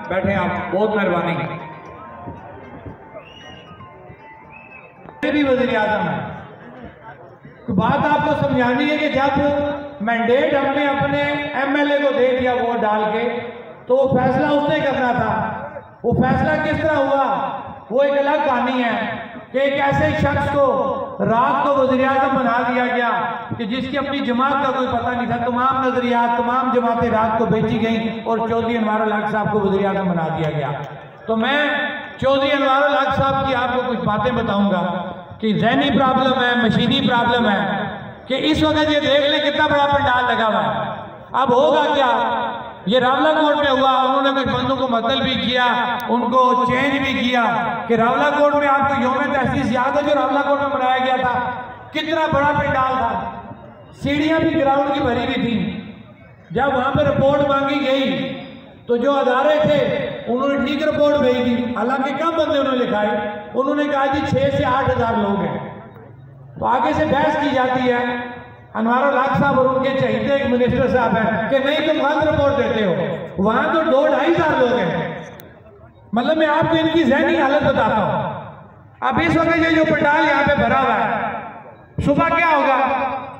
बैठे आप, बहुत मेहरबानी। भी वज़ीर आज़म है, तो बात आपको समझानी है कि जब मैंडेट हमने अपने एमएलए को दे दिया वोट डाल के, तो वो फैसला उसने करना था। वो फैसला किस तरह हुआ वो एक अलग कहानी है कि एक ऐसे शख्स को रात को वज़ीर आज़म बना दिया गया कि जिसकी अपनी जमात का कोई पता नहीं था। तमाम नजरियात, तमाम जमातें रात को बेची गई और चौधरी अनवार उल हक साहब को वज़ीर आज़म बना दिया गया। तो मैं चौधरी अनवार उल हक साहब की आपको कुछ बातें बताऊंगा कि ज़हनी प्रॉब्लम है, मशीनी प्रॉब्लम है कि इस वक्त ये देख ले कितना बड़ा पंडाल लगा हुआ है। अब होगा क्या, ये रावलाकोट में हुआ, उन्होंने कुछ बंदों को मतल भी किया, उनको चेंज भी किया कि रावलाकोट में आपको यौम तहसीस याद है जो रावलाकोट में बनाया गया था, कितना बड़ा पंडाल था, सीढ़ियां भी ग्राउंड की भरी हुई थी। जब वहां पर रिपोर्ट मांगी गई तो जो अदारे थे उन्होंने ठीक रिपोर्ट भेज दी, हालांकि कम बंदे उन्होंने लिखाए। उन्होंने कहा जी 6 से 8 हज़ार लोग हैं। तो आगे से बहस की जाती है, अनवार उल हक साहब और उनके चहीते एक मिनिस्टर साहब हैं कि नहीं तुम गलत रिपोर्ट देते हो, वहां तो 2-2.5 हज़ार लोग हैं। मतलब मैं आपको इनकी ज़हनी हालत बताता हूं। अब इस वक्त ये जो पंडाल यहाँ पे भरा हुआ है, सुबह क्या होगा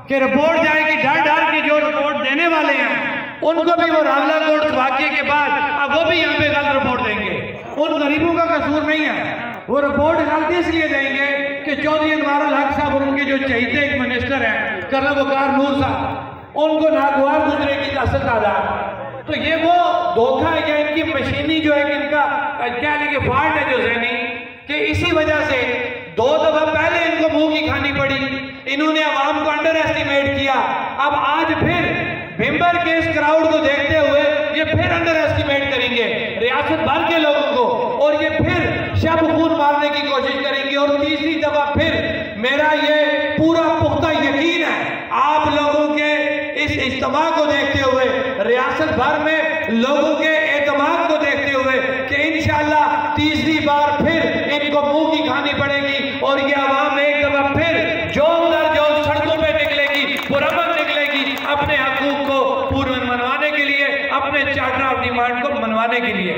कि रिपोर्ट जाएगी, डर डर के जो रिपोर्ट देने वाले हैं उनको भी वो रावलाकोट वाक़े के बाद अब वो भी यहाँ पे गलत रिपोर्ट देंगे। उन गरीबों का कसूर नहीं है, वो रिपोर्ट गलत इसलिए देंगे कि चौधरी अनवार उल हक साहब और उनके जो चहीते एक मिनिस्टर हैं कर्नल वकार नूर साहब, उनको नागवार गुजरेगी 10,000। तो ये वो धोखा है या इनकी मशीनी जो है इनका क्या लेंगे फाल्ट है जो ज़हनी, कि इसी वजह से 2 दफा पहले इनको मुंह की खानी पड़ी, इन्होंने आवाम को अंडर एस्टिमेट किया। अब आज फिर भिंबर के इस क्राउड को देखते हुए ये फिर अंडर एस्टिमेट करेंगे रियासत भर के लोगों को, और ये फिर शब खून मारने की कोशिश करेंगे। और तीसरी दफा फिर मेरा ये पूरा पुख्ता यकीन है आप लोगों के इस इज्तिमा को देखते हुए, रियासत भर में लोगों के एतमाद को देखते हुए कि इंशाअल्लाह तीसरी बार फिर इनको मुंह की खानी पड़ेगी और ये आवाम एक दफा फिर जोर दर जोर सड़कों पे निकलेगी, पुरअमन निकलेगी अपने हकूक को पूर्ण मनवाने के लिए, अपने चार्टर ऑफ डिमांड को मनवाने के लिए।